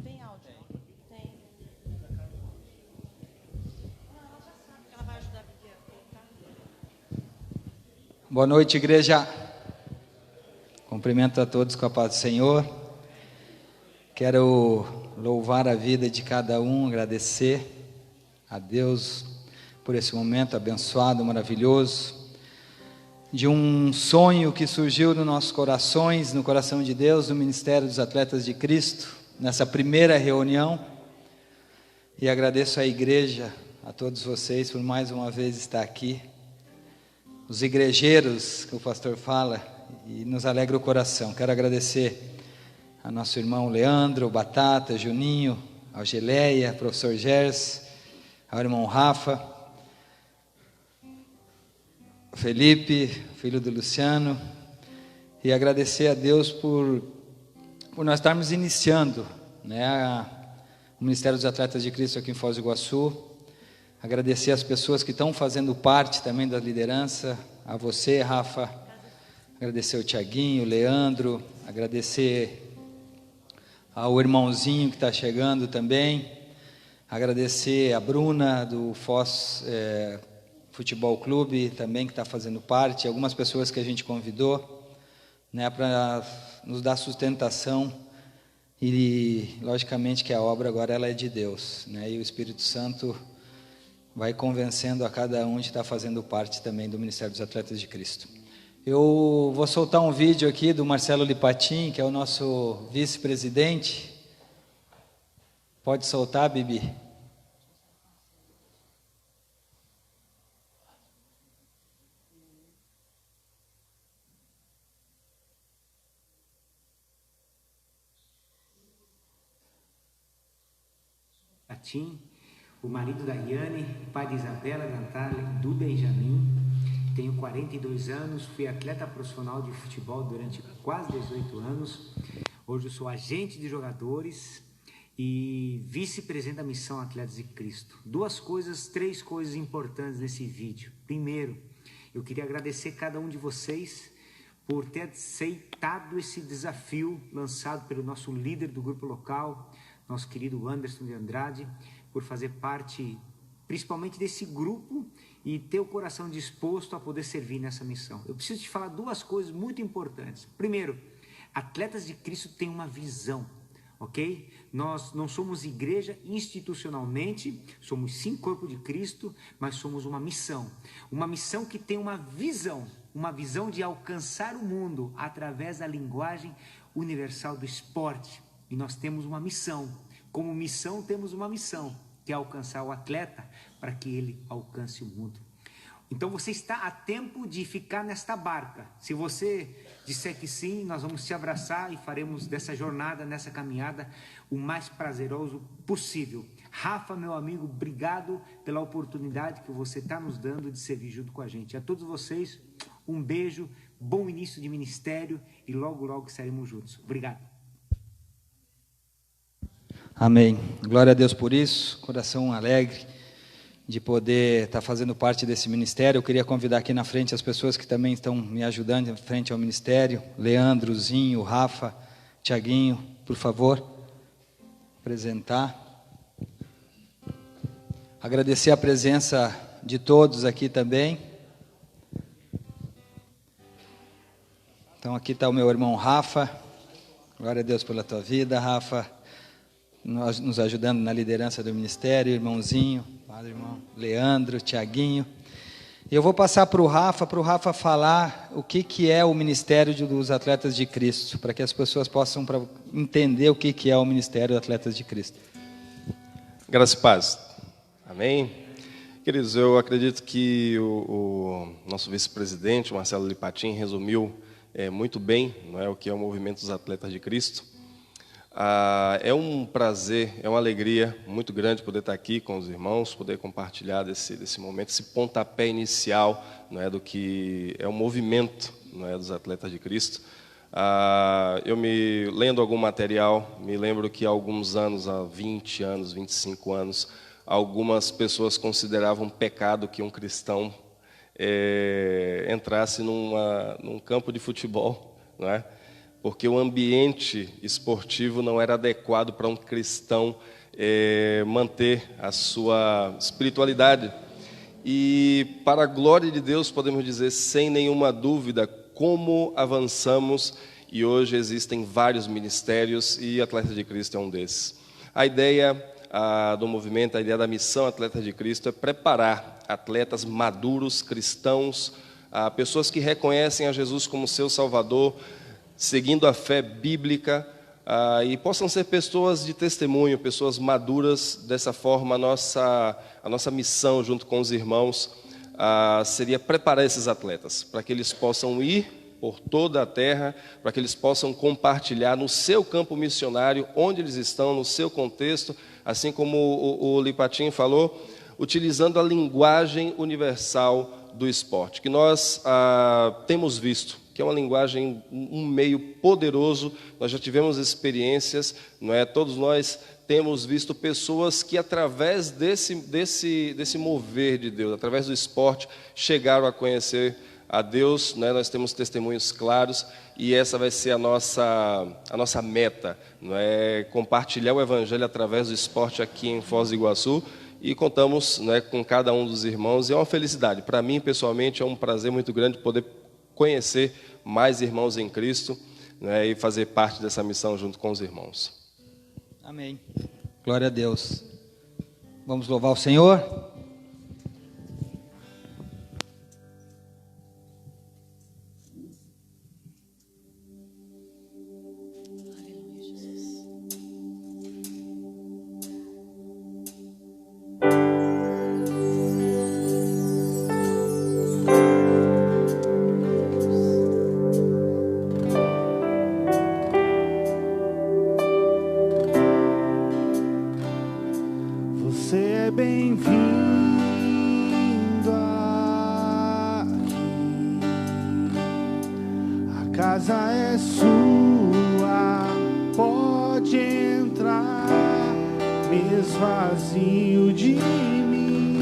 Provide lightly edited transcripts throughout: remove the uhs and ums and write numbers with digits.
Tem áudio? Tem. Ela vai ajudar a Bíblia a colocar. Boa noite, igreja. Cumprimento a todos com a paz do Senhor. Quero louvar a vida de cada um, agradecer a Deus por esse momento abençoado, maravilhoso, de um sonho que surgiu nos nossos corações, no coração de Deus, no Ministério dos Atletas de Cristo, nessa primeira reunião. E agradeço à igreja, a todos vocês, por mais uma vez estar aqui. Os igrejeiros, que o pastor fala, e nos alegra o coração. Quero agradecer a nosso irmão Leandro, Batata, Juninho, ao Geleia, professor Gers, ao irmão Rafa, Felipe, filho do Luciano, e agradecer a Deus por nós estarmos iniciando, né, o Ministério dos Atletas de Cristo aqui em Foz do Iguaçu. Agradecer as pessoas que estão fazendo parte também da liderança, a você, Rafa, agradecer o Tiaguinho, o Leandro, agradecer ao irmãozinho que está chegando também, agradecer a Bruna do Foz Futebol Clube também, que está fazendo parte, algumas pessoas que a gente convidou, né, para nos dar sustentação, e logicamente que a obra agora ela é de Deus, né, e o Espírito Santo vai convencendo a cada um de estar fazendo parte também do Ministério dos Atletas de Cristo. Eu vou soltar um vídeo aqui do Marcelo Lipatin, que é o nosso vice-presidente. Pode soltar, Bibi? O marido da Iane, pai de Isabela, da Natália, do Benjamin. Tenho 42 anos, fui atleta profissional de futebol durante quase 18 anos. Hoje eu sou agente de jogadores e vice-presidente da Missão Atletas de Cristo. Três coisas importantes nesse vídeo. Primeiro, eu queria agradecer cada um de vocês por ter aceitado esse desafio lançado pelo nosso líder do grupo local, nosso querido Anderson de Andrade, por fazer parte principalmente desse grupo e ter o coração disposto a poder servir nessa missão. Eu preciso te falar duas coisas muito importantes. Primeiro, Atletas de Cristo tem uma visão, ok? Nós não somos igreja institucionalmente, somos sim corpo de Cristo, mas somos uma missão que tem uma visão de alcançar o mundo através da linguagem universal do esporte. E nós temos uma missão. Como missão, temos uma missão, que é alcançar o atleta para que ele alcance o mundo. Então você está a tempo de ficar nesta barca. Se você disser que sim, nós vamos te abraçar e faremos dessa jornada, nessa caminhada, o mais prazeroso possível. Rafa, meu amigo, obrigado pela oportunidade que você está nos dando de servir junto com a gente. A todos vocês, um beijo, bom início de ministério e logo, logo estaremos juntos. Obrigado. Amém. Glória a Deus por isso, coração alegre de poder estar fazendo parte desse ministério. Eu queria convidar aqui na frente as pessoas que também estão me ajudando em frente ao ministério, Leandrozinho, Rafa, Tiaguinho, por favor, apresentar. Agradecer a presença de todos aqui também. Então aqui está o meu irmão Rafa, glória a Deus pela tua vida, Rafa, nos ajudando na liderança do ministério, irmãozinho, padre irmão, Leandro, Tiaguinho. E eu vou passar para o Rafa falar o que é o Ministério dos Atletas de Cristo, para que as pessoas possam entender o que é o Ministério dos Atletas de Cristo. Graça e paz. Amém? Queridos, eu acredito que o nosso vice-presidente, Marcelo Lipatin, resumiu muito bem, não é, o que é o Movimento dos Atletas de Cristo. É um prazer, é uma alegria muito grande poder estar aqui com os irmãos, poder compartilhar desse momento, esse pontapé inicial, não é, do que é o movimento, não é, dos Atletas de Cristo. Eu lendo algum material, me lembro que há alguns anos, há 20 anos, 25 anos, algumas pessoas consideravam pecado que um cristão entrasse num campo de futebol, não é? porque o ambiente esportivo não era adequado para um cristão manter a sua espiritualidade. E, para a glória de Deus, podemos dizer, sem nenhuma dúvida, como avançamos, e hoje existem vários ministérios, e Atletas de Cristo é um desses. A ideia do movimento, a ideia da missão Atletas de Cristo é preparar atletas maduros, cristãos, pessoas que reconhecem a Jesus como seu Salvador, seguindo a fé bíblica, e possam ser pessoas de testemunho, pessoas maduras. Dessa forma, a nossa missão, junto com os irmãos, seria preparar esses atletas, para que eles possam ir por toda a terra, para que eles possam compartilhar no seu campo missionário, onde eles estão, no seu contexto, assim como o Lipatin falou, utilizando a linguagem universal do esporte, que nós temos visto, que é uma linguagem, um meio poderoso. Nós já tivemos experiências, não é? Todos nós temos visto pessoas que, através desse mover de Deus, através do esporte, chegaram a conhecer a Deus, né? Nós temos testemunhos claros, e essa vai ser a nossa meta, não é? Compartilhar o Evangelho através do esporte aqui em Foz do Iguaçu, e contamos, né, com cada um dos irmãos, e é uma felicidade. Para mim, pessoalmente, é um prazer muito grande poder conhecer mais irmãos em Cristo, né, e fazer parte dessa missão junto com os irmãos. Amém. Glória a Deus. Vamos louvar o Senhor. Aleluia, Jesus. Você é bem-vindo aqui. A casa é sua, pode entrar, me esvazio de mim,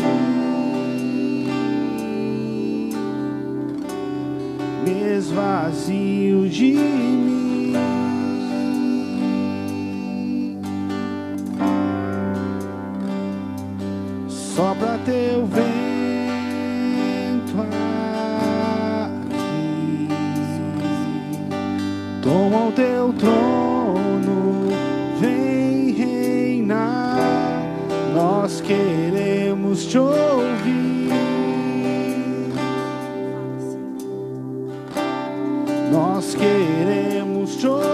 me esvazio de mim. Sopra teu vento aqui, toma o teu trono, vem reinar. Nós queremos te ouvir, nós queremos te ouvir.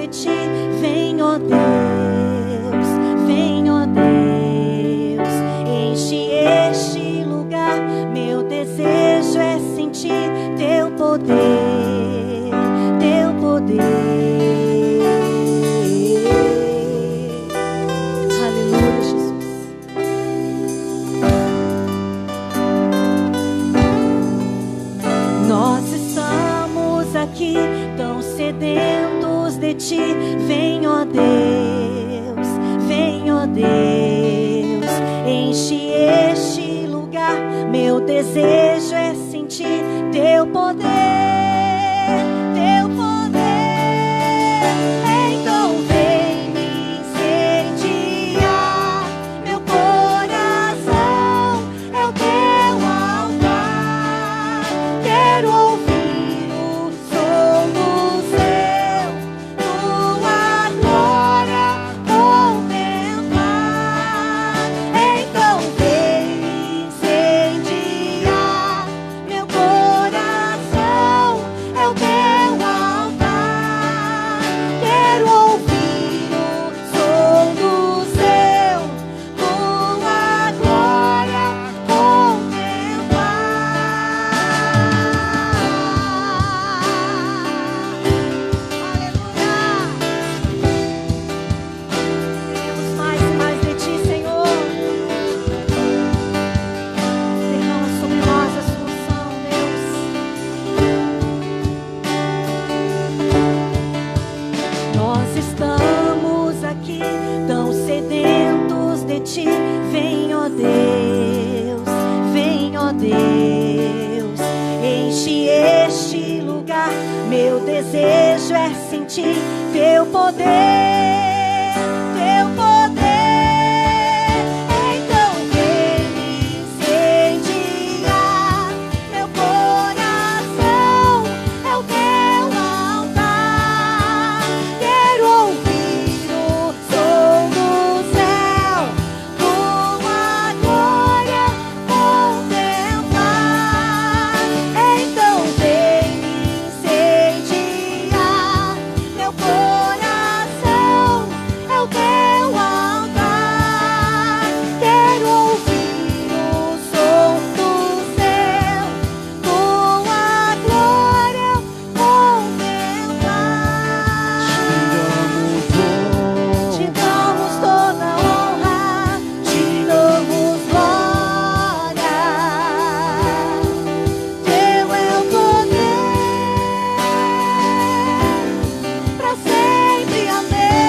de ti. Vem, ó Deus, vem, ó Deus, enche este lugar. Meu desejo é sentir teu poder, teu poder. Aleluia, Jesus. Nós estamos aqui tão sedentos de ti. Vem, ó Deus, vem, ó Deus, enche este lugar. Meu desejo é sentir teu poder, teu poder. Então vem me incendiar. Meu coração é o teu altar. Quero ouvir o som do céu, tua glória contemplar. Então vem me incendiar. Meu coração é o teu altar. Quero ouvir o som do céu, tua glória Queremos mais e mais de ti, Senhor. Derrama sobre nós a sua unção, Deus. Nós estamos aqui tão sedentos de ti. Vem, ó Deus, vem, ó Deus, enche este lugar. Meu desejo é sentir teu poder, teu poder. Então vem me incendiar. Meu coração é o teu altar. Quero ouvir o som do céu, tua glória contemplar. Então vem me incendiar. Meu coração é o teu altar. Quero ouvir o som do céu, tua glória contemplar. Te damos toda honra, te damos glória. Teu é o poder, pra sempre, amém.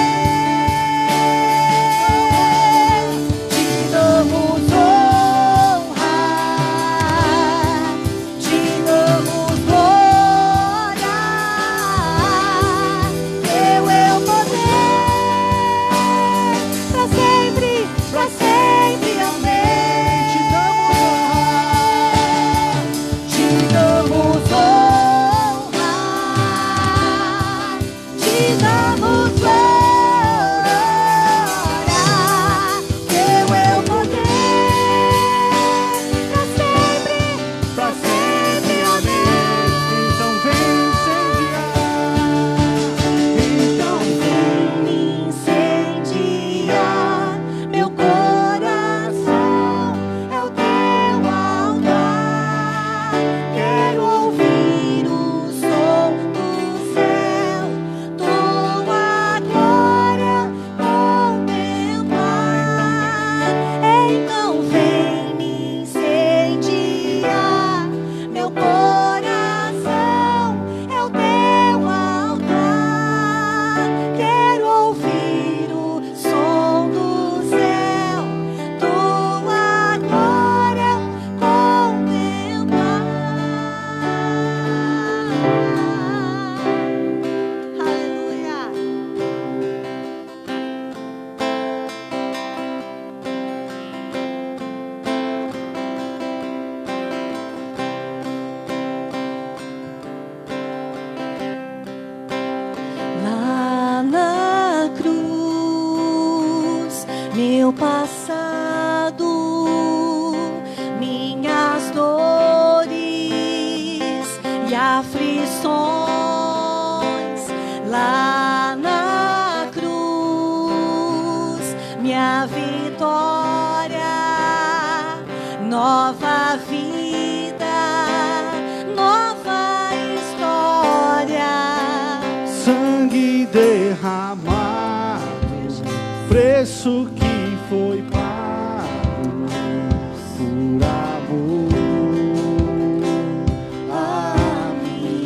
Te damos honra, te damos glória. Teu é o poder, pra sempre, amém. Te damos honra, te damos glória. Teu é o poder, pra sempre, amém. Então vem incendiar. Então Me incendiar. Meu coração é o teu altar. Quero ouvir o som do céu, tua glória contemplar. Então vem me incendiar. Meu coração é o teu altar. Quero ouvir o som do céu, tua glória contemplar. Aleluia. Lá na cruz, meu passado, minhas dores e aflições. Lá na minha vitória, nova vida, nova história. Sangue derramado, preço que foi pago por amor a mim.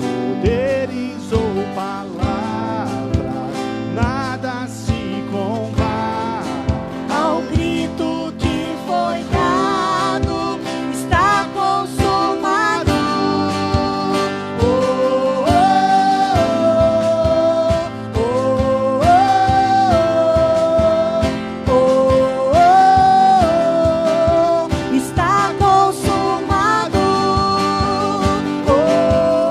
Poderes ou palavras, nada se compara Ao grito que foi dado, está consumado. Oh, oh, oh, oh, oh, oh, oh. Está consumado. Oh,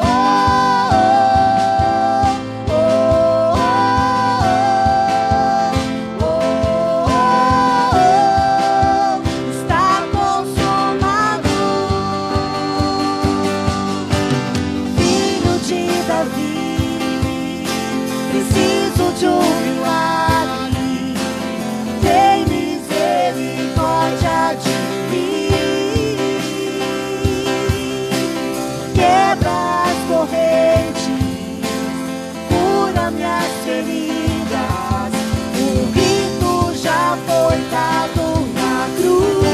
oh, Está consumado. Filho de Davi, preciso de um milagre. Tem misericórdia de mim. Quebra as correntes, cura minhas feridas. O grito já foi dado na cruz.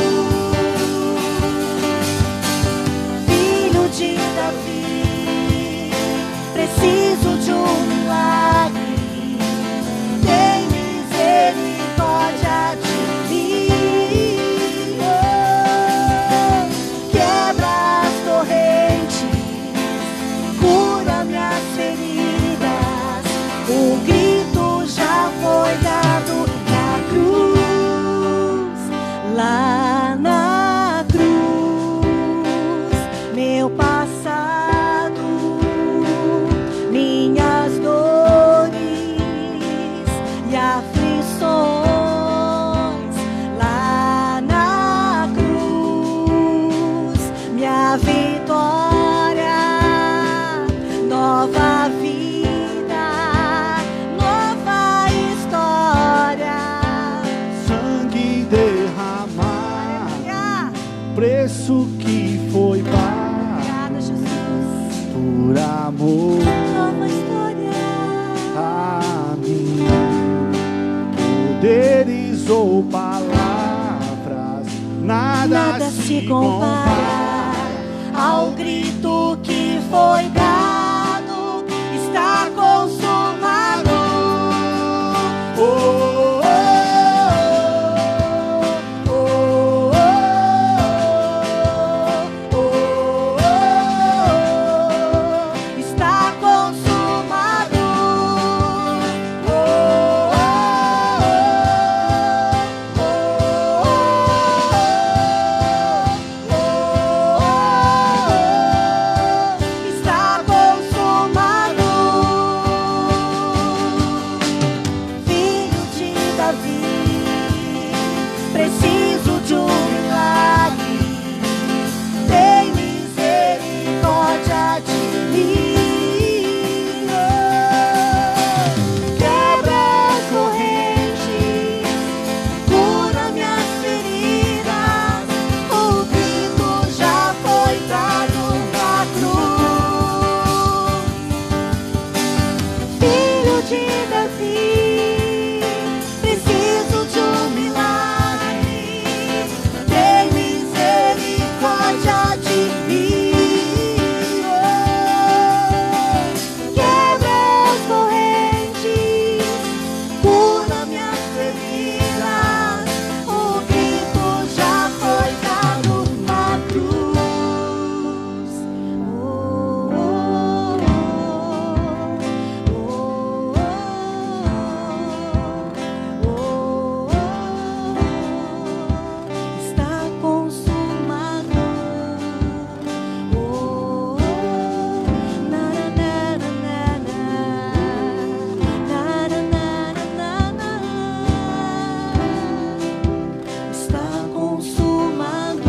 Filho de Davi, preciso de um milagre. Tem misericórdia de mim. Quebra as correntes, cura minhas feridas. O grito já foi dado na cruz, lá na cruz. Meu passado, minhas dores e aflições, lá na cruz. Minha vitória, nova vida, nova história. sangue derramado, preço que foi pago Obrigada, Jesus. por amor Nova história. a mim. Poderes ou palavras, nada Se compara ao grito que foi dado, está consumado. Oh, oh, oh, oh, oh, oh, oh. Está consumado. Está consumado. Filho de Davi, preciso de um milagre. Tem misericórdia de mim. Quebra as correntes, cura minhas feridas. O grito já foi dado na cruz. Filho de Davi, preciso de um milagre. Tem misericórdia de mim. Quebra as correntes, cura minhas feridas. O grito já foi dado na cruz. Está consumado. Está consumado.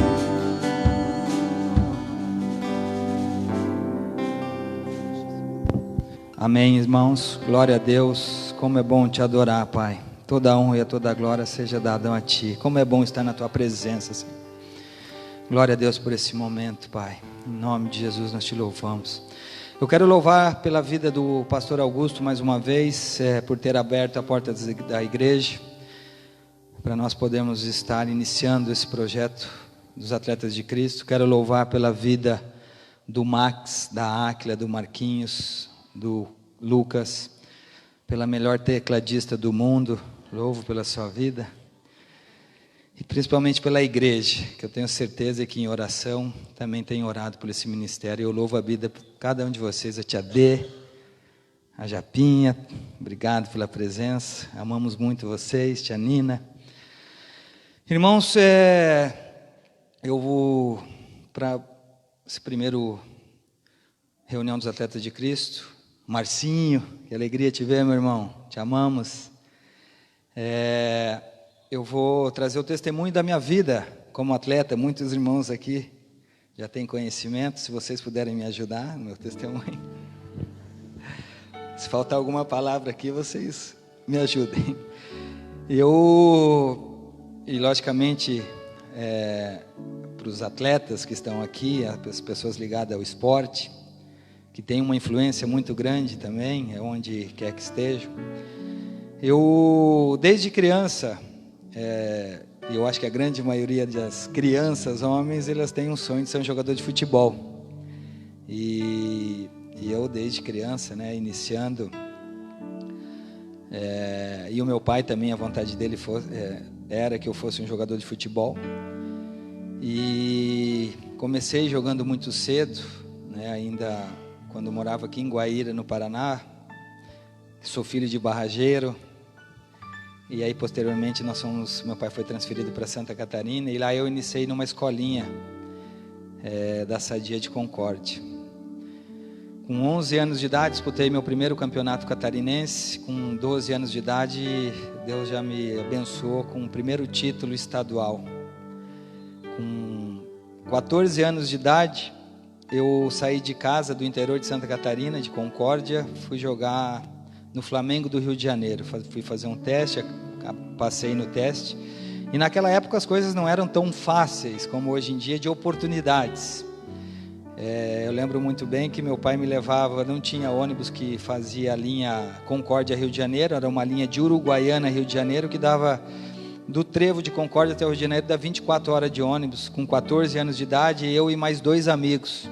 Amém, irmãos. Glória a Deus. Como é bom te adorar, Pai. Toda a honra e toda a glória seja dada a Ti. Como é bom estar na Tua presença, Senhor. Glória a Deus por esse momento, Pai. Em nome de Jesus nós Te louvamos. Eu quero louvar pela vida do pastor Augusto mais uma vez, por ter aberto a porta da igreja, para nós podermos estar iniciando esse projeto dos Atletas de Cristo. Quero louvar pela vida do Max, da Áquila, do Marquinhos, do Lucas, pela melhor tecladista do mundo. Louvo pela sua vida. E principalmente pela igreja, que eu tenho certeza que em oração também tenho orado por esse ministério. Eu louvo a vida por cada um de vocês, a Tia D, a Japinha, obrigado pela presença, amamos muito vocês, Tia Nina. Irmãos, eu vou para esse primeiro reunião dos Atletas de Cristo. Marcinho, que alegria te ver, meu irmão, te amamos. Eu vou trazer o testemunho da minha vida como atleta. Muitos irmãos aqui já têm conhecimento. Se vocês puderem me ajudar no meu testemunho. Se faltar alguma palavra aqui, vocês me ajudem. E logicamente, para os atletas que estão aqui, as pessoas ligadas ao esporte, que tem uma influência muito grande também, onde quer que estejam. Eu, desde criança, eu acho que a grande maioria das crianças, homens, elas têm um sonho de ser um jogador de futebol. E eu, desde criança, iniciando, e o meu pai também, a vontade dele era que eu fosse um jogador de futebol. E comecei jogando muito cedo, ainda quando morava aqui em Guaíra, no Paraná. Sou filho de barrageiro. E aí, posteriormente, meu pai foi transferido para Santa Catarina, e lá eu iniciei numa escolinha da Sadia de Concórdia. Com 11 anos de idade, disputei meu primeiro campeonato catarinense. Com 12 anos de idade, Deus já me abençoou com o primeiro título estadual. Com 14 anos de idade, eu saí de casa do interior de Santa Catarina, de Concórdia, fui jogar no Flamengo do Rio de Janeiro. Fui fazer um teste, passei no teste. E naquela época as coisas não eram tão fáceis como hoje em dia, de oportunidades. Eu lembro muito bem que meu pai me levava, não tinha ônibus que fazia a linha Concórdia-Rio de Janeiro, era uma linha de Uruguaiana-Rio de Janeiro, que dava do trevo de Concórdia até o Rio de Janeiro, dá 24 horas de ônibus. Com 14 anos de idade, eu e mais 2 amigos.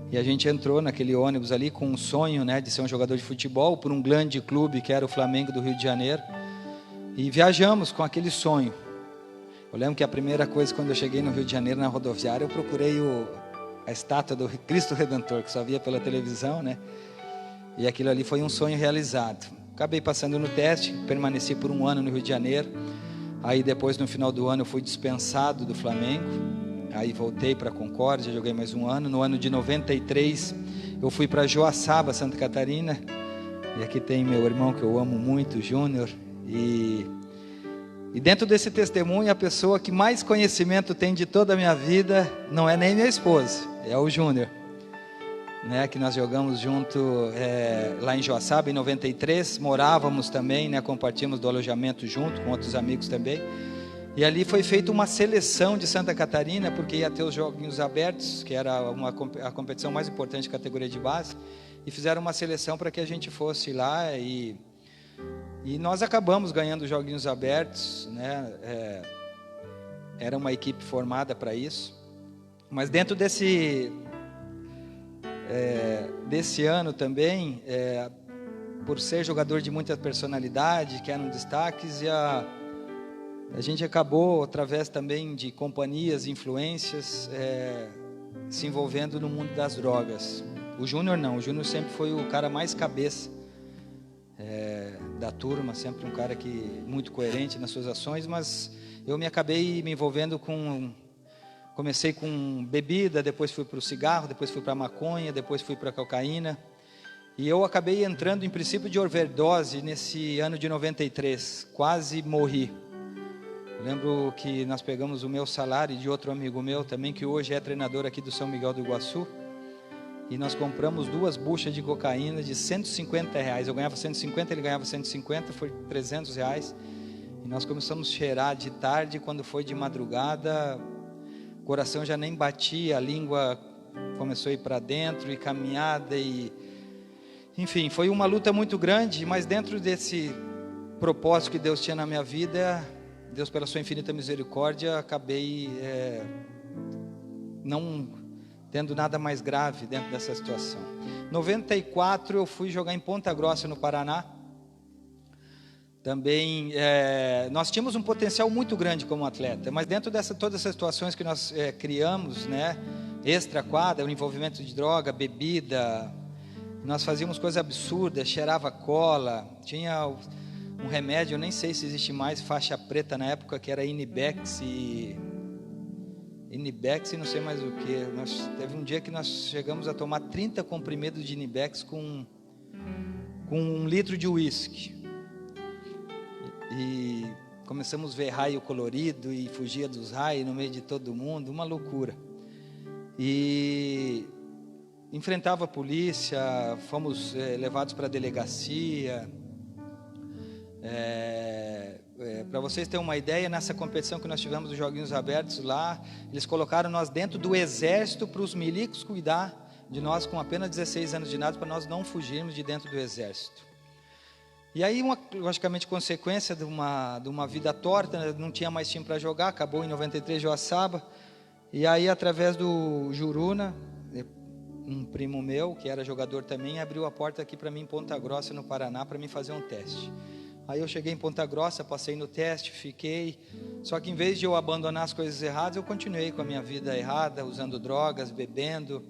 E a gente entrou naquele ônibus ali com um sonho, de ser um jogador de futebol por um grande clube que era o Flamengo do Rio de Janeiro. E viajamos com aquele sonho. Eu lembro que a primeira coisa, quando eu cheguei no Rio de Janeiro, na rodoviária, eu procurei a estátua do Cristo Redentor, que só via pela televisão, E aquilo ali foi um sonho realizado. Acabei passando no teste, permaneci por 1 ano no Rio de Janeiro. Aí depois, no final do ano, eu fui dispensado do Flamengo. Aí voltei para Concórdia, joguei mais 1 ano. No ano de 93, eu fui para Joaçaba, Santa Catarina. E aqui tem meu irmão que eu amo muito, Júnior. E dentro desse testemunho, a pessoa que mais conhecimento tem de toda a minha vida não é nem minha esposa, é o Júnior. Que nós jogamos junto lá em Joaçaba, em 93. Morávamos também, compartíamos do alojamento junto com outros amigos também. E ali foi feita uma seleção de Santa Catarina, porque ia ter os Joguinhos Abertos, que era a competição mais importante da categoria de base, e fizeram uma seleção para que a gente fosse lá, e nós acabamos ganhando os Joguinhos Abertos, era uma equipe formada para isso. Mas dentro desse ano também, por ser jogador de muita personalidade, que eram destaques, e a gente acabou, através também de companhias, influências, se envolvendo no mundo das drogas. O Júnior não, o Júnior sempre foi o cara mais cabeça da turma, sempre um cara muito coerente nas suas ações, mas eu acabei me envolvendo comecei com bebida, depois fui para o cigarro, depois fui para a maconha, depois fui para a cocaína, e eu acabei entrando em princípio de overdose nesse ano de 93, quase morri. Eu lembro que nós pegamos o meu salário e de outro amigo meu também, que hoje é treinador aqui do São Miguel do Iguaçu, e nós compramos 2 buchas de cocaína de R$150. Eu ganhava 150, ele ganhava 150, foi R$300. E nós começamos a cheirar de tarde, quando foi de madrugada, o coração já nem batia, a língua começou a ir para dentro, e caminhada, enfim, foi uma luta muito grande, mas dentro desse propósito que Deus tinha na minha vida, Deus, pela sua infinita misericórdia, acabei não tendo nada mais grave dentro dessa situação. Em 94 eu fui jogar em Ponta Grossa, no Paraná. Também nós tínhamos um potencial muito grande como atleta, mas dentro todas essas situações que nós criamos, né, extra quadra, o envolvimento de droga, bebida, nós fazíamos coisas absurdas, cheirava cola, tinha um remédio, eu nem sei se existe mais, faixa preta na época, que era Inibex e não sei mais o que. Teve um dia que nós chegamos a tomar 30 comprimidos de Inibex com 1 litro de uísque. E começamos a ver raio colorido e fugia dos raios no meio de todo mundo, uma loucura. E enfrentava a polícia, fomos levados para a delegacia. Para vocês terem uma ideia, nessa competição que nós tivemos dos Joguinhos Abertos lá, eles colocaram nós dentro do exército para os milicos cuidar de nós com apenas 16 anos de idade, para nós não fugirmos de dentro do exército. E aí, logicamente, consequência de uma vida torta, não tinha mais time para jogar, acabou em 93 Joaçaba, e aí através do Juruna, um primo meu, que era jogador também, abriu a porta aqui para mim em Ponta Grossa, no Paraná, para mim fazer um teste. Aí eu cheguei em Ponta Grossa, passei no teste, fiquei, só que em vez de eu abandonar as coisas erradas, eu continuei com a minha vida errada, usando drogas, bebendo.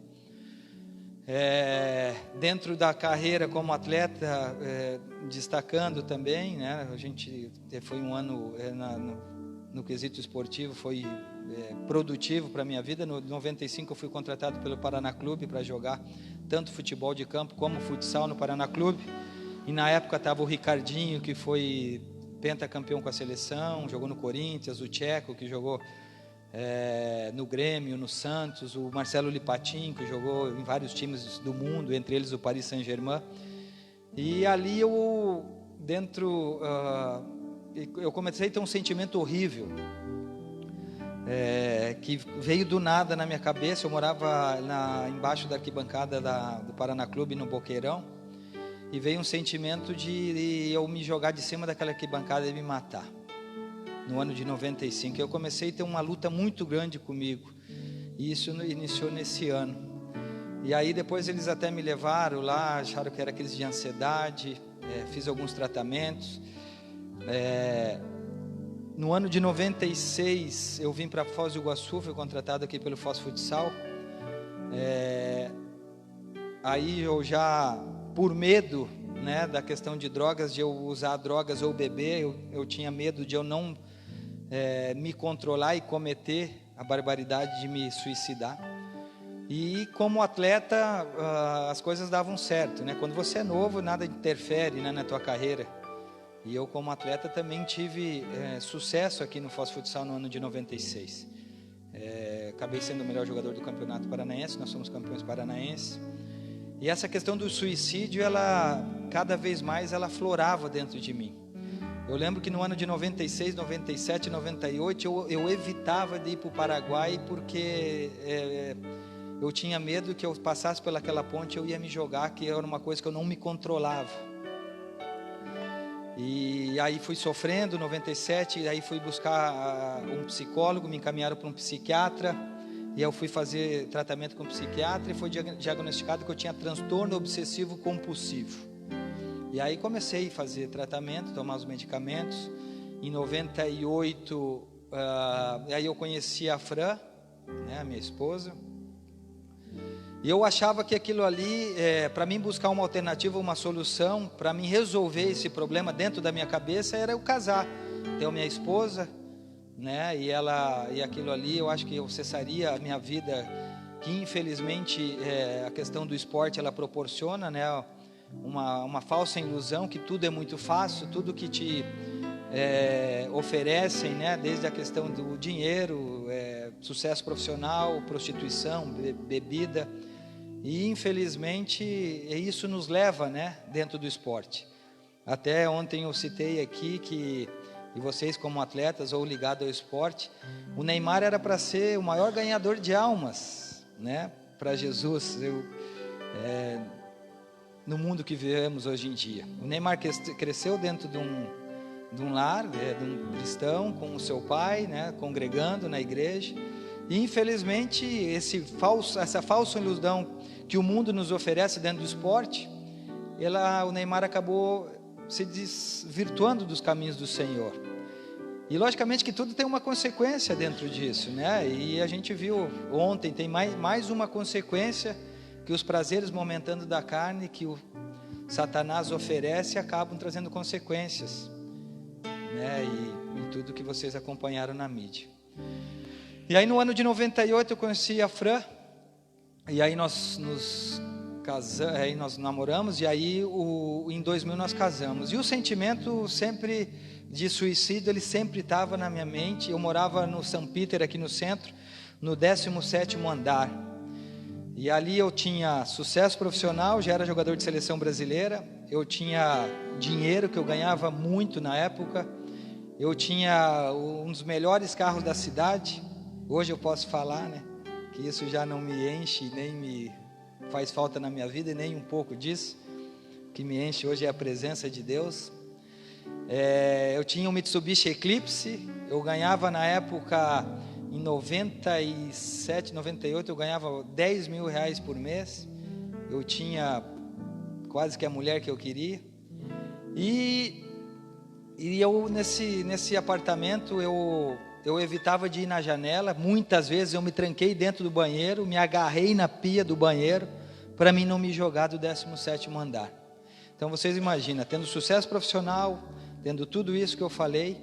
Dentro da carreira como atleta, destacando também, né? A gente foi um ano no quesito esportivo, foi produtivo para a minha vida. No 95 eu fui contratado pelo Paraná Clube para jogar tanto futebol de campo como futsal no Paraná Clube. E na época estava o Ricardinho, que foi pentacampeão com a seleção, jogou no Corinthians, o Tcheco, que jogou no Grêmio, no Santos, o Marcelo Lipatin, que jogou em vários times do mundo, entre eles o Paris Saint-Germain. E ali eu comecei a ter um sentimento horrível, que veio do nada na minha cabeça. Eu morava embaixo da arquibancada do Paraná Clube, no Boqueirão, e veio um sentimento de eu me jogar de cima daquela arquibancada e me matar. No ano de 95, eu comecei a ter uma luta muito grande comigo, e isso iniciou nesse ano. E aí depois eles até me levaram lá, acharam que era crise de ansiedade, fiz alguns tratamentos. No ano de 96, eu vim para Foz do Iguaçu, fui contratado aqui pelo Foz Futsal. Aí eu já, por medo, né, da questão de drogas, de eu usar drogas ou beber, eu tinha medo de eu não me controlar e cometer a barbaridade de me suicidar. E como atleta, as coisas davam certo, né? Quando você é novo, nada interfere, né, na tua carreira. E eu, como atleta, também tive sucesso aqui no Foz Futsal no ano de 96. Acabei sendo o melhor jogador do campeonato paranaense, nós somos campeões paranaenses. E essa questão do suicídio, cada vez mais ela florava dentro de mim. Eu lembro que no ano de 96, 97, 98, eu evitava de ir para o Paraguai, porque eu tinha medo que eu passasse pelaquela ponte, eu ia me jogar, que era uma coisa que eu não me controlava. E aí fui sofrendo, 97, aí fui buscar um psicólogo, me encaminharam para um psiquiatra, e eu fui fazer tratamento com um psiquiatra, e foi diagnosticado que eu tinha transtorno obsessivo compulsivo. E aí comecei a fazer tratamento, tomar os medicamentos. Em 98, aí eu conheci a Fran, né, a minha esposa. E eu achava que aquilo ali, para mim buscar uma alternativa, uma solução, para mim resolver esse problema dentro da minha cabeça, era eu casar, ter a minha esposa, né, e aquilo ali, eu acho que eu cessaria a minha vida, que infelizmente a questão do esporte ela proporciona, né, uma falsa ilusão que tudo é muito fácil, tudo que te oferecem, né, desde a questão do dinheiro, sucesso profissional, prostituição, bebida, e infelizmente isso nos leva, né, dentro do esporte. Até ontem eu citei aqui que e vocês como atletas ou ligados ao esporte, o Neymar era para ser o maior ganhador de almas, né, para Jesus, no mundo que vivemos hoje em dia. O Neymar cresceu dentro de um lar, de um cristão, com o seu pai, né, congregando na igreja, e infelizmente essa falsa ilusão que o mundo nos oferece dentro do esporte, o Neymar acabou se desvirtuando dos caminhos do Senhor. E logicamente que tudo tem uma consequência dentro disso, né? E a gente viu ontem, tem mais uma consequência, que os prazeres momentâneos da carne que o Satanás oferece acabam trazendo consequências, né? E tudo que vocês acompanharam na mídia. E aí no ano de 98 eu conheci a Fran, e aí nós nos casamos, aí nós namoramos, e aí em 2000 nós casamos. E o sentimento sempre de suicídio, ele sempre estava na minha mente. Eu morava no São Peter, aqui no centro, no 17º andar. E ali eu tinha sucesso profissional, já era jogador de seleção brasileira, eu tinha dinheiro, que eu ganhava muito na época, eu tinha um dos melhores carros da cidade. Hoje eu posso falar, né, que isso já não me enche, nem me faz falta na minha vida, e nem um pouco disso. O que me enche hoje é a presença de Deus. Eu tinha um Mitsubishi Eclipse, eu ganhava na época, em 97, 98, eu ganhava 10 mil reais por mês, eu tinha quase que a mulher que eu queria, e eu nesse apartamento, eu evitava de ir na janela. Muitas vezes eu me tranquei dentro do banheiro, me agarrei na pia do banheiro, para mim não me jogar do 17º andar. Então vocês imaginam, tendo sucesso profissional, tendo tudo isso que eu falei,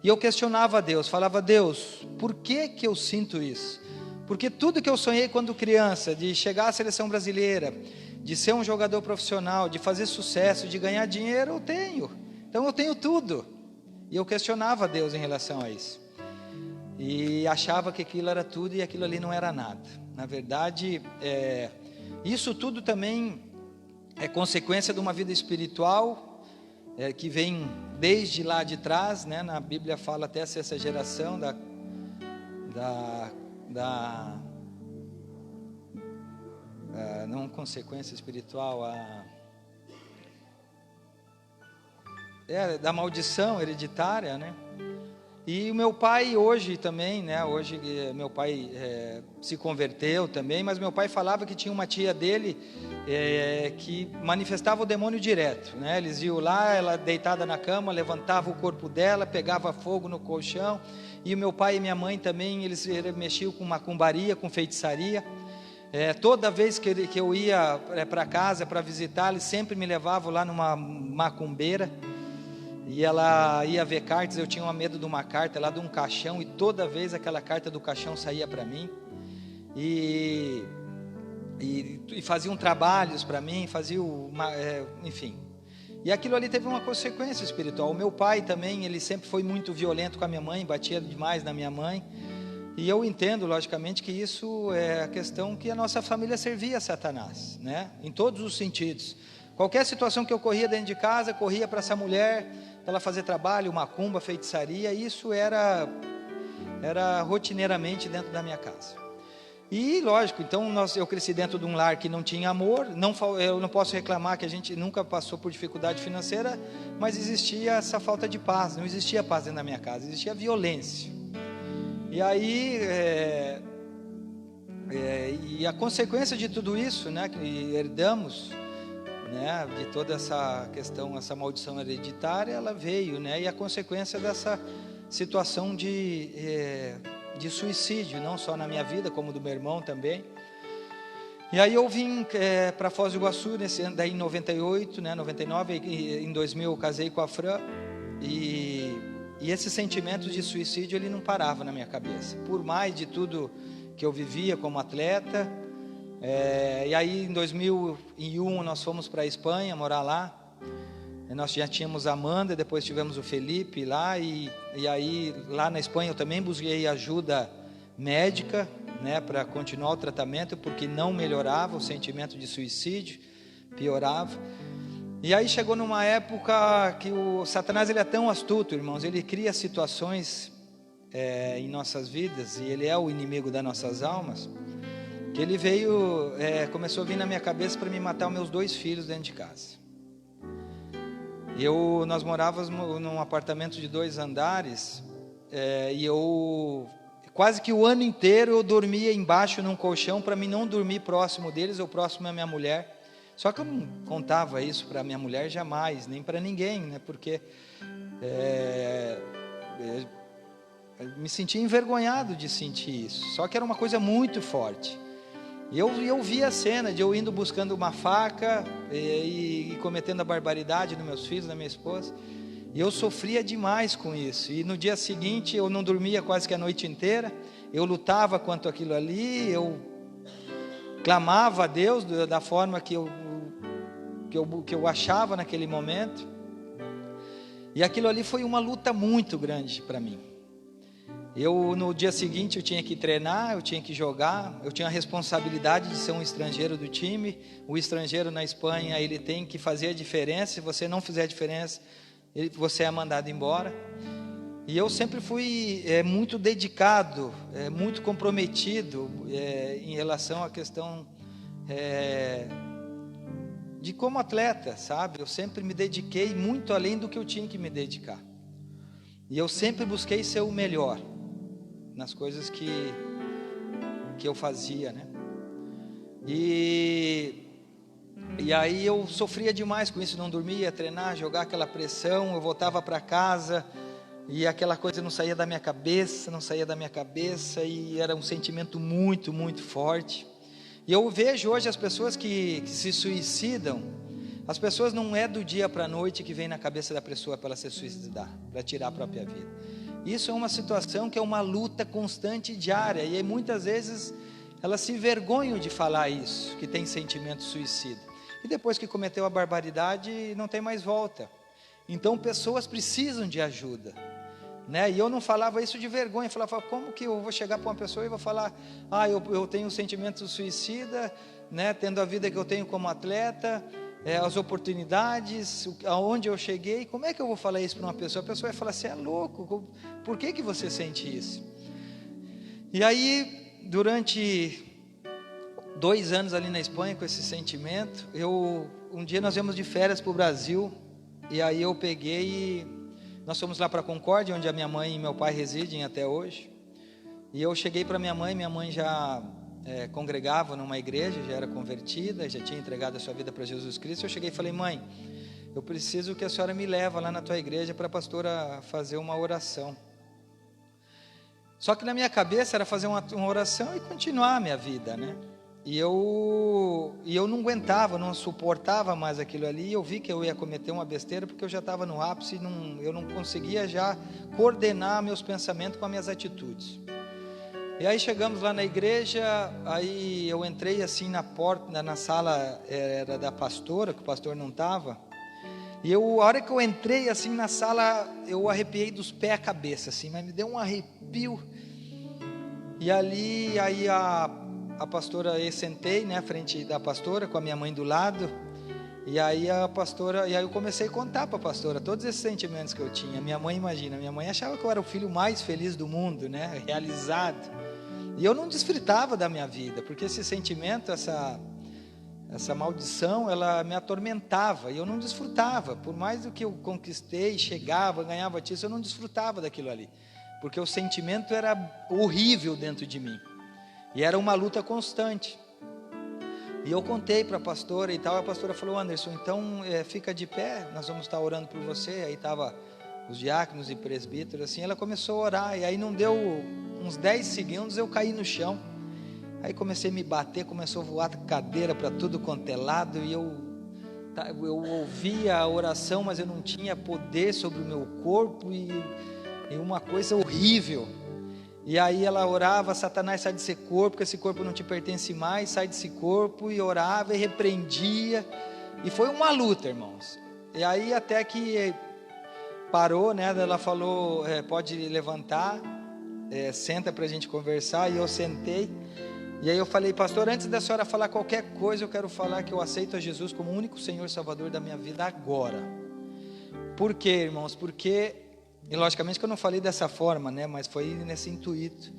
e eu questionava a Deus, falava: Deus, por que eu sinto isso? Porque tudo que eu sonhei quando criança, de chegar à seleção brasileira, de ser um jogador profissional, de fazer sucesso, de ganhar dinheiro, eu tenho. Então eu tenho tudo. E eu questionava a Deus em relação a isso. E achava que aquilo era tudo e aquilo ali não era nada. Na verdade, isso tudo também é consequência de uma vida espiritual, que vem desde lá de trás, né? Na Bíblia fala até essa geração não consequência espiritual, da maldição hereditária, né? E o meu pai hoje também, né? Hoje meu pai se converteu também, mas meu pai falava que tinha uma tia dele que manifestava o demônio direto, né? Eles iam lá, ela deitada na cama, levantava o corpo dela, pegava fogo no colchão. E o meu pai e minha mãe também, eles mexiam com macumbaria, com feitiçaria. Toda vez que eu ia para casa para visitar, eles sempre me levavam lá numa macumbeira. E ela ia ver cartas, eu tinha medo de uma carta lá de um caixão, e toda vez aquela carta do caixão saía para mim, e faziam trabalhos para mim, enfim. E aquilo ali teve uma consequência espiritual. O meu pai também, ele sempre foi muito violento com a minha mãe, batia demais na minha mãe, e eu entendo, logicamente, que isso é a questão que a nossa família servia a Satanás, né? Em todos os sentidos. Qualquer situação que eu corria dentro de casa, corria para essa mulher, para ela fazer trabalho, macumba, feitiçaria. Isso era rotineiramente dentro da minha casa. E lógico, então eu cresci dentro de um lar que não tinha amor. Eu não posso reclamar que a gente nunca passou por dificuldade financeira, mas existia essa falta de paz. Não existia paz dentro da minha casa, existia violência. E aí, e a consequência de tudo isso, né, que herdamos, né, de toda essa questão, essa maldição hereditária, ela veio, né, e a consequência dessa situação de suicídio, não só na minha vida, como do meu irmão também. E aí eu vim para Foz do Iguaçu, daí em 98, né, 99, em 2000 eu casei com a Fran, e esse sentimento de suicídio, ele não parava na minha cabeça, por mais de tudo que eu vivia como atleta. E aí em 2001 nós fomos para a Espanha morar lá. Nós já tínhamos a Amanda, depois tivemos o Felipe lá, e aí lá na Espanha eu também busquei ajuda médica, né, para continuar o tratamento, porque não melhorava o sentimento de suicídio, piorava. E aí chegou numa época que o Satanás ele é tão astuto, irmãos, ele cria situações em nossas vidas, e ele é o inimigo das nossas almas, que ele veio, começou a vir na minha cabeça para me matar os meus 2 filhos dentro de casa. E nós morávamos num apartamento de 2 andares, e eu quase que o ano inteiro eu dormia embaixo num colchão para mim não dormir próximo deles ou próximo à minha mulher. Só que eu não contava isso para minha mulher jamais, nem para ninguém, né? Porque eu me sentia envergonhado de sentir isso. Só que era uma coisa muito forte. E eu via a cena de eu indo buscando uma faca e cometendo a barbaridade nos meus filhos, na minha esposa. E eu sofria demais com isso. E no dia seguinte eu não dormia quase que a noite inteira. Eu lutava quanto aquilo ali. Eu clamava a Deus da forma que eu achava naquele momento. E aquilo ali foi uma luta muito grande para mim. No dia seguinte eu tinha que treinar, eu tinha que jogar, eu tinha a responsabilidade de ser um estrangeiro do time. O estrangeiro na Espanha, ele tem que fazer a diferença. Se você não fizer a diferença, você é mandado embora. E eu sempre fui muito dedicado, muito comprometido em relação à questão de como atleta, sabe? Eu sempre me dediquei muito além do que eu tinha que me dedicar. E eu sempre busquei ser o melhor nas coisas que eu fazia, né? E aí eu sofria demais com isso, não dormia, ia treinar, jogar aquela pressão, eu voltava para casa e aquela coisa não saía da minha cabeça, e era um sentimento muito, muito forte. E eu vejo hoje as pessoas que se suicidam, as pessoas não é do dia para a noite que vem na cabeça da pessoa para ela se suicidar, para tirar a própria vida. Isso é uma situação que é uma luta constante e diária, e aí muitas vezes elas se envergonham de falar isso, que tem sentimento suicida. E depois que cometeu a barbaridade, não tem mais volta. Então pessoas precisam de ajuda, né? E eu não falava isso de vergonha, eu falava, como que eu vou chegar para uma pessoa e vou falar, eu tenho um sentimento suicida, né? Tendo a vida que eu tenho como atleta, as oportunidades, aonde eu cheguei, como é que eu vou falar isso para uma pessoa? A pessoa vai falar, você é louco, por que você sente isso? E aí, durante 2 anos ali na Espanha com esse sentimento, um dia nós viemos de férias para o Brasil, e aí eu peguei e nós fomos lá para Concórdia, onde a minha mãe e meu pai residem até hoje. E eu cheguei para minha mãe já congregava numa igreja, já era convertida, já tinha entregado a sua vida para Jesus Cristo. Eu cheguei e falei, mãe, eu preciso que a senhora me leve lá na tua igreja para a pastora fazer uma oração. Só que na minha cabeça era fazer uma oração e continuar a minha vida, né? E eu não aguentava, não suportava mais aquilo ali. Eu vi que eu ia cometer uma besteira, porque eu já estava no ápice, eu não conseguia já coordenar meus pensamentos com as minhas atitudes. E aí chegamos lá na igreja, aí eu entrei assim na porta, na sala era da pastora, que o pastor não estava. E a hora que eu entrei assim na sala, eu arrepiei dos pés à cabeça, assim, mas me deu um arrepio. E ali, aí a pastora, eu sentei, né, à frente da pastora, com a minha mãe do lado. E aí eu comecei a contar para a pastora todos esses sentimentos que eu tinha. Minha mãe, imagina, minha mãe achava que eu era o filho mais feliz do mundo, né, realizado. E eu não desfrutava da minha vida, porque esse sentimento, essa maldição, ela me atormentava, e eu não desfrutava. Por mais do que eu conquistei, chegava, ganhava título, eu não desfrutava daquilo ali, porque o sentimento era horrível dentro de mim, e era uma luta constante. E eu contei para a pastora e tal, a pastora falou, Anderson, então fica de pé, nós vamos estar orando por você. Aí estava os diáconos e presbíteros, assim, ela começou a orar, e aí não deu uns 10 segundos, eu caí no chão. Aí comecei a me bater, começou a voar cadeira para tudo quanto é lado, e eu ouvia a oração, mas eu não tinha poder sobre o meu corpo, e uma coisa horrível. E aí ela orava, Satanás, sai desse corpo, porque esse corpo não te pertence mais, sai desse corpo, e orava e repreendia, e foi uma luta, irmãos. E aí até que parou, né? Ela falou, pode levantar, senta para a gente conversar. E eu sentei, E aí eu falei: pastor, antes da senhora falar qualquer coisa, eu quero falar que eu aceito a Jesus como o único Senhor e Salvador da minha vida agora. Por quê, irmãos? Porque, e logicamente que eu não falei dessa forma, né? Mas foi nesse intuito.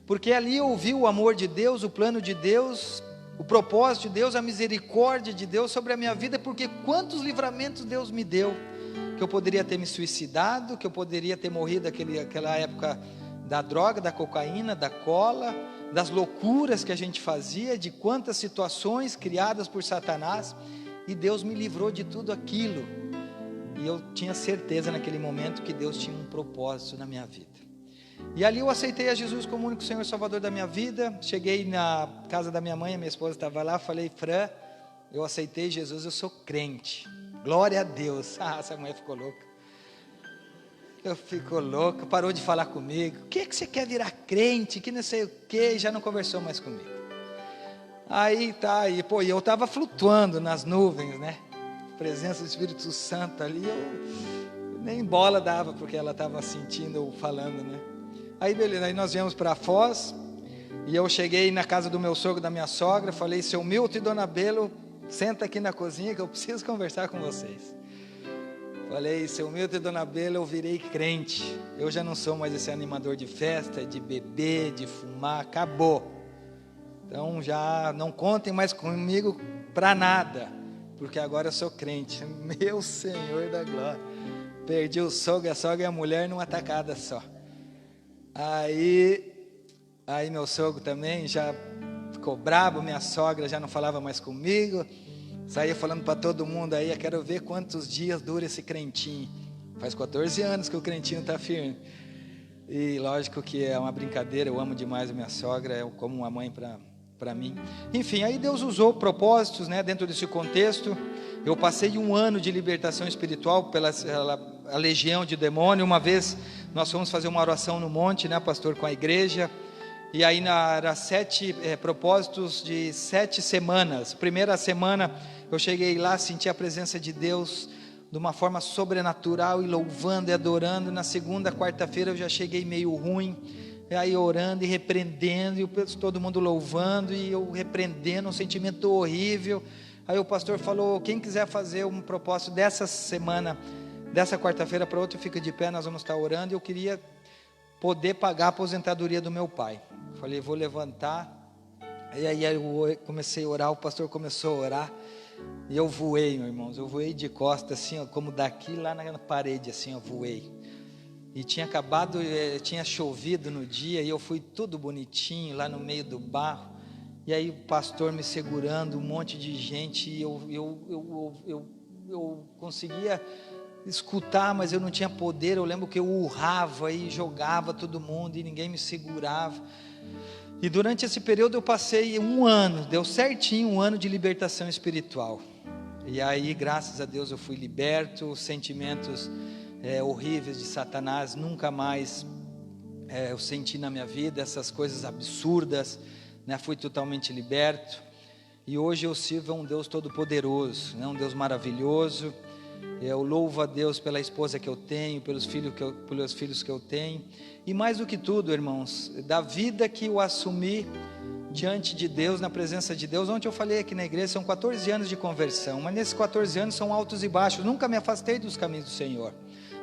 Porque ali eu ouvi o amor de Deus, o plano de Deus, o propósito de Deus, a misericórdia de Deus sobre a minha vida. Porque quantos livramentos Deus me deu, que eu poderia ter me suicidado, que eu poderia ter morrido naquela época da droga, da cocaína, da cola, das loucuras que a gente fazia, de quantas situações criadas por Satanás, e Deus me livrou de tudo aquilo. E eu tinha certeza naquele momento que Deus tinha um propósito na minha vida. E ali eu aceitei a Jesus como o único Senhor e Salvador da minha vida. Cheguei na casa da minha mãe, a minha esposa estava lá, falei: Fran, eu aceitei Jesus, eu sou crente. Glória a Deus. Essa mulher ficou louca. Ficou louca, parou de falar comigo. O que você quer virar crente? Que não sei o que, já não conversou mais comigo. Aí tá, e eu estava flutuando nas nuvens, né? Presença do Espírito Santo ali, eu nem bola dava, porque ela estava sentindo ou falando, né? Aí beleza, aí nós viemos para Foz, e eu cheguei na casa do meu sogro, da minha sogra, falei: seu Milton e Dona Belo, senta aqui na cozinha que eu preciso conversar com vocês. Falei: seu Milton e Dona Belo, eu virei crente, eu já não sou mais esse animador de festa, de beber, de fumar, acabou. Então já não contem mais comigo para nada, porque agora eu sou crente. Meu Senhor da glória, perdi o sogro, a sogra e a mulher numa tacada só. Aí meu sogro também já ficou bravo, minha sogra já não falava mais comigo, saía falando para todo mundo aí: eu quero ver quantos dias dura esse crentinho. Faz 14 anos que o crentinho está firme. E lógico que é uma brincadeira, eu amo demais a minha sogra, é como uma mãe para mim. Enfim, aí Deus usou propósitos, né, dentro desse contexto. Eu passei um ano de libertação espiritual pela a legião de demônio. Uma vez nós fomos fazer uma oração no monte, né, pastor, com a igreja. E aí era 7 propósitos de 7 semanas. Primeira semana eu cheguei lá, senti a presença de Deus de uma forma sobrenatural, e louvando e adorando. Na segunda, quarta-feira eu já cheguei meio ruim, e aí orando e repreendendo, e todo mundo louvando, e eu repreendendo, um sentimento horrível. Aí o pastor falou: quem quiser fazer um propósito dessa semana, dessa quarta-feira para outra, fica de pé, nós vamos estar orando. E eu queria poder pagar a aposentadoria do meu pai. Falei: vou levantar. E aí eu comecei a orar, o pastor começou a orar, e eu voei, meus irmãos, eu voei de costas, assim, ó, como daqui lá na parede, assim, eu voei. E tinha acabado, tinha chovido no dia, e eu fui tudo bonitinho, lá no meio do barro. E aí o pastor me segurando, um monte de gente, e eu conseguia escutar, mas eu não tinha poder. Eu lembro que eu urrava e jogava todo mundo, e ninguém me segurava. E durante esse período eu passei um ano, deu certinho, um ano de libertação espiritual. E aí, graças a Deus, eu fui liberto. Os sentimentos horríveis de Satanás nunca mais eu senti na minha vida, essas coisas absurdas, né? Fui totalmente liberto. E hoje eu sirvo a um Deus todo-poderoso, né? Um Deus maravilhoso. Eu louvo a Deus pela esposa que eu tenho, pelos filhos que eu tenho, e mais do que tudo, irmãos, da vida que eu assumi diante de Deus, na presença de Deus. Ontem eu falei aqui na igreja, são 14 anos de conversão, mas nesses 14 anos são altos e baixos. Nunca me afastei dos caminhos do Senhor,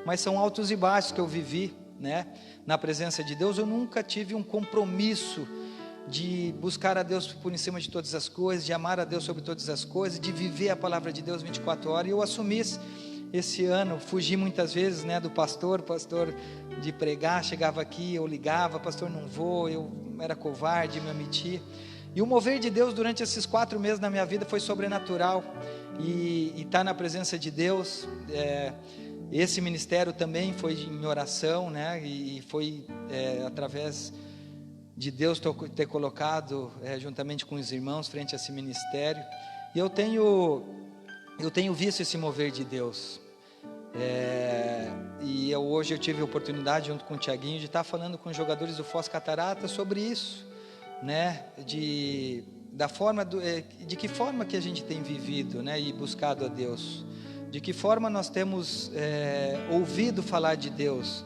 mas são altos e baixos que eu vivi, né, na presença de Deus. Eu nunca tive um compromisso de buscar a Deus por em cima de todas as coisas, de amar a Deus sobre todas as coisas, de viver a palavra de Deus 24 horas. E eu assumi esse ano, fugi muitas vezes, né, do pastor de pregar. Chegava aqui, eu ligava: pastor, não vou. Eu era covarde, me omitia. E o mover de Deus durante esses 4 meses na minha vida foi sobrenatural, e estar na presença de Deus. Esse ministério também foi em oração, né, e foi através de Deus ter colocado juntamente com os irmãos frente a esse ministério. E eu tenho visto esse mover de Deus. E hoje eu tive a oportunidade, junto com o Tiaguinho, de estar falando com os jogadores do Foz Catarata sobre isso, né? De que forma que a gente tem vivido, né? E buscado a Deus. De que forma nós temos ouvido falar de Deus,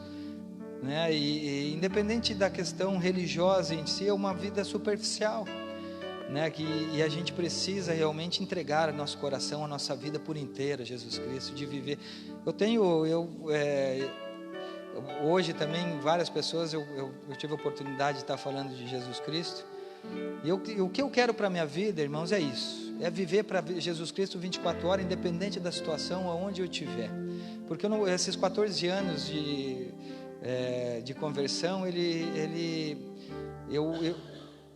né? E independente da questão religiosa em si, é uma vida superficial. né? E a gente precisa realmente entregar nosso coração, a nossa vida por inteira a Jesus Cristo, de viver. Hoje também várias pessoas eu tive a oportunidade de estar falando de Jesus Cristo. E o que eu quero para a minha vida, irmãos, é isso. É viver para Jesus Cristo 24 horas, independente da situação, aonde eu estiver. Porque esses 14 anos de conversão,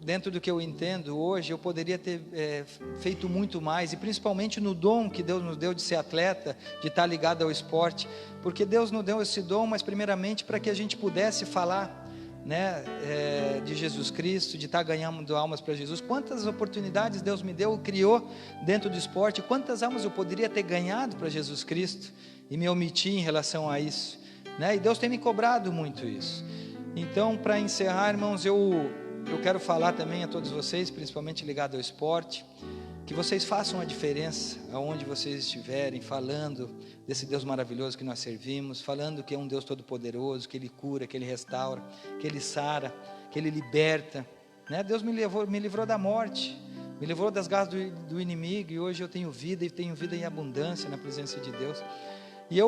dentro do que eu entendo hoje, eu poderia ter feito muito mais, e principalmente no dom que Deus nos deu de ser atleta, de estar ligado ao esporte, porque Deus nos deu esse dom, mas primeiramente para que a gente pudesse falar, né, de Jesus Cristo, de estar ganhando almas para Jesus. Quantas oportunidades Deus me deu, criou dentro do esporte, quantas almas eu poderia ter ganhado para Jesus Cristo, e me omiti em relação a isso, né? E Deus tem me cobrado muito isso. Então, para encerrar, irmãos, eu quero falar também a todos vocês, principalmente ligado ao esporte, que vocês façam a diferença aonde vocês estiverem, falando desse Deus maravilhoso que nós servimos, falando que é um Deus todo-poderoso, que Ele cura, que Ele restaura, que Ele sara, que Ele liberta, né? Deus me livrou da morte, me livrou das garras do inimigo, e hoje eu tenho vida, e tenho vida em abundância na presença de Deus. E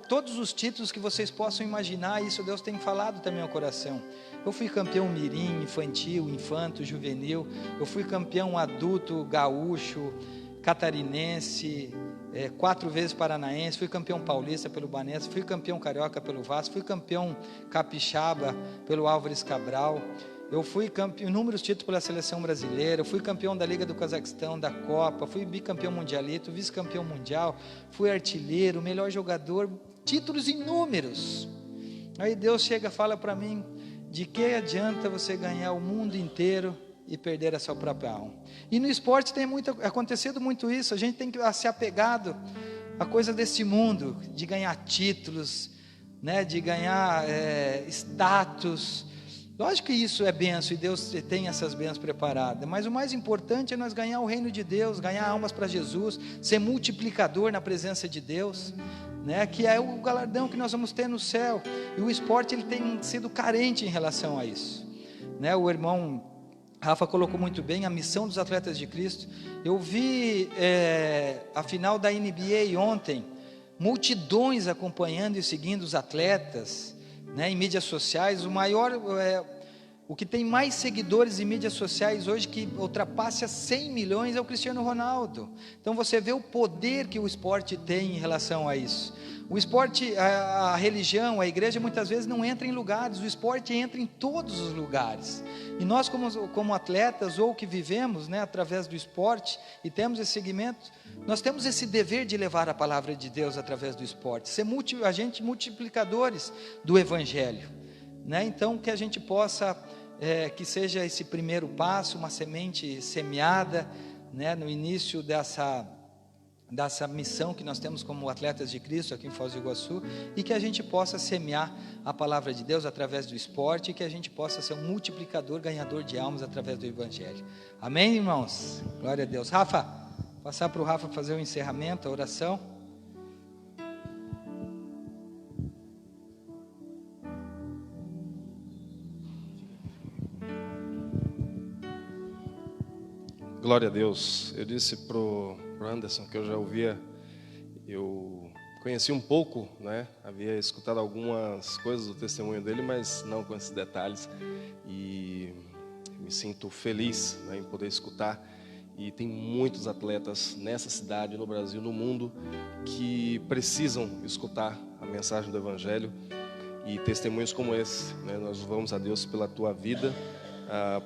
todos os títulos que vocês possam imaginar, isso Deus tem falado também ao coração. Eu fui campeão mirim, infantil, infanto, juvenil. Eu fui campeão adulto, gaúcho, catarinense, 4 vezes paranaense. Fui campeão paulista pelo Banespa. Fui campeão carioca pelo Vasco. Fui campeão capixaba pelo Álvares Cabral. Eu fui campeão, inúmeros títulos pela seleção brasileira. Eu fui campeão da Liga do Cazaquistão, da Copa. Fui bicampeão mundialito, vice-campeão mundial. Fui artilheiro, melhor jogador. Títulos inúmeros. Aí Deus chega e fala para mim: de que adianta você ganhar o mundo inteiro e perder a sua própria alma? E no esporte tem acontecido muito isso. A gente tem que ser apegado a coisa desse mundo, de ganhar títulos, né, de ganhar status. Lógico que isso é benção, e Deus tem essas bênçãos preparadas, mas o mais importante é nós ganhar o reino de Deus, ganhar almas para Jesus, ser multiplicador na presença de Deus, né, que é o galardão que nós vamos ter no céu. E o esporte, ele tem sido carente em relação a isso, né? O irmão Rafa colocou muito bem a missão dos atletas de Cristo. Eu vi a final da NBA ontem, multidões acompanhando e seguindo os atletas, né, em mídias sociais. O que tem mais seguidores em mídias sociais hoje, que ultrapassa 100 milhões, é o Cristiano Ronaldo. Então você vê o poder que o esporte tem em relação a isso. O esporte, a religião, a igreja muitas vezes não entra em lugares, o esporte entra em todos os lugares. E nós como atletas, ou que vivemos, né, através do esporte, e temos esse segmento, nós temos esse dever de levar a palavra de Deus através do esporte, ser agentes multiplicadores do Evangelho, né? Então que a gente possa, que seja esse primeiro passo, uma semente semeada, né, no início dessa missão que nós temos como atletas de Cristo aqui em Foz do Iguaçu, e que a gente possa semear a palavra de Deus através do esporte, e que a gente possa ser um multiplicador, ganhador de almas através do Evangelho. Amém, irmãos? Glória a Deus. Rafa, passar para o Rafa fazer o encerramento, a oração. Glória a Deus. Eu disse pro Anderson que eu já eu conheci um pouco, né? Havia escutado algumas coisas do testemunho dele, mas não com esses detalhes, e me sinto feliz, né, em poder escutar. E tem muitos atletas nessa cidade, no Brasil, no mundo, que precisam escutar a mensagem do Evangelho, e testemunhos como esse, né? Nós louvamos a Deus pela tua vida,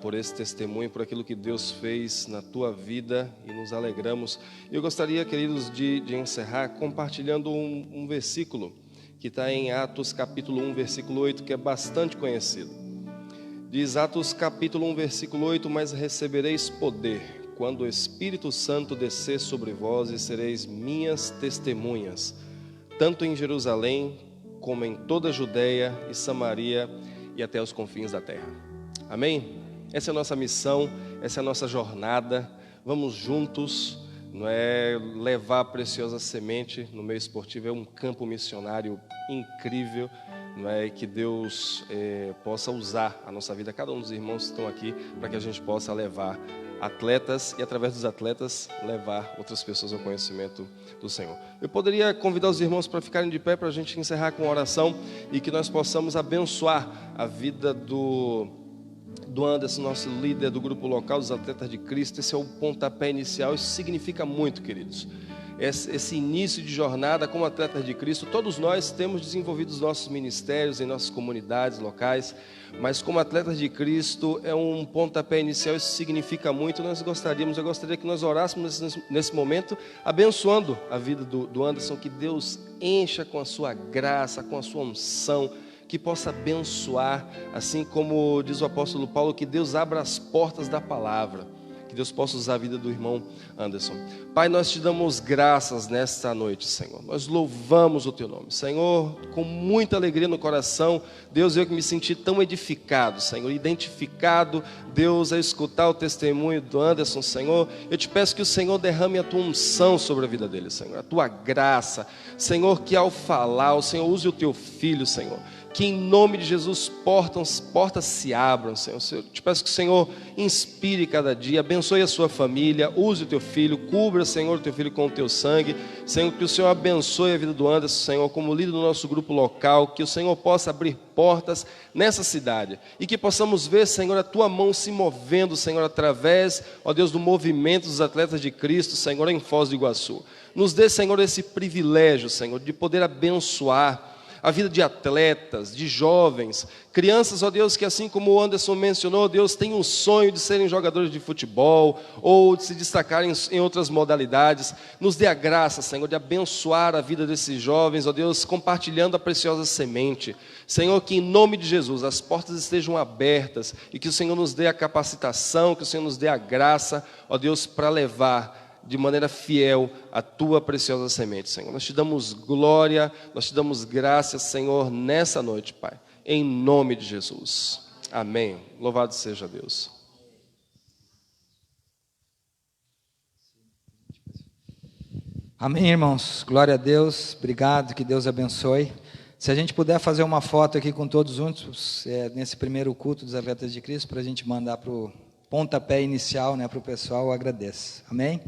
por esse testemunho, por aquilo que Deus fez na tua vida, e nos alegramos. Eu gostaria, queridos, de encerrar compartilhando um versículo que está em Atos capítulo 1, versículo 8, que é bastante conhecido. Diz Atos capítulo 1, versículo 8: mas recebereis poder quando o Espírito Santo descer sobre vós, e sereis minhas testemunhas, tanto em Jerusalém, como em toda a Judeia e Samaria, e até os confins da terra. Amém? Essa é a nossa missão, essa é a nossa jornada. Vamos juntos, não é, levar a preciosa semente no meio esportivo. É um campo missionário incrível, não é, que Deus possa usar a nossa vida, cada um dos irmãos que estão aqui, para que a gente possa levar atletas e, através dos atletas, levar outras pessoas ao conhecimento do Senhor. Eu poderia convidar os irmãos para ficarem de pé para a gente encerrar com oração e que nós possamos abençoar a vida do Anderson, nosso líder do grupo local dos Atletas de Cristo. Esse é o pontapé inicial, isso significa muito, queridos. Esse início de jornada como atletas de Cristo, todos nós temos desenvolvido os nossos ministérios em nossas comunidades locais, mas como atletas de Cristo é um pontapé inicial, isso significa muito. Eu gostaria que nós orássemos nesse momento, abençoando a vida do Anderson, que Deus encha com a sua graça, com a sua unção, que possa abençoar, assim como diz o apóstolo Paulo, que Deus abra as portas da palavra, que Deus possa usar a vida do irmão Anderson. Pai, nós te damos graças nesta noite, Senhor. Nós louvamos o teu nome, Senhor, com muita alegria no coração. Deus, eu que me senti tão edificado, Senhor, identificado, Deus, a escutar o testemunho do Anderson, Senhor. Eu te peço que o Senhor derrame a tua unção sobre a vida dele, Senhor, a tua graça, Senhor, que ao falar, o Senhor use o teu filho, Senhor, que em nome de Jesus portas se abram, Senhor. Eu te peço que o Senhor inspire cada dia, abençoe a sua família, use o teu filho, cubra, Senhor, o teu filho com o teu sangue. Senhor, que o Senhor abençoe a vida do Anderson, Senhor, como líder do nosso grupo local, que o Senhor possa abrir portas nessa cidade e que possamos ver, Senhor, a tua mão se movendo, Senhor, através, ó Deus, do movimento dos Atletas de Cristo, Senhor, em Foz do Iguaçu. Nos dê, Senhor, esse privilégio, Senhor, de poder abençoar a vida de atletas, de jovens, crianças, ó Deus, que assim como o Anderson mencionou, Deus, tem um sonho de serem jogadores de futebol ou de se destacarem em outras modalidades. Nos dê a graça, Senhor, de abençoar a vida desses jovens, ó Deus, compartilhando a preciosa semente. Senhor, que em nome de Jesus as portas estejam abertas e que o Senhor nos dê a capacitação, que o Senhor nos dê a graça, ó Deus, para levar de maneira fiel a tua preciosa semente, Senhor. Nós te damos glória, nós te damos graça, Senhor, nessa noite, Pai, em nome de Jesus. Amém. Louvado seja Deus. Amém, irmãos. Glória a Deus. Obrigado, que Deus abençoe. Se a gente puder fazer uma foto aqui com todos juntos, nesse primeiro culto dos Atletas de Cristo, para a gente mandar para o pontapé inicial, né, para o pessoal, eu agradeço. Amém?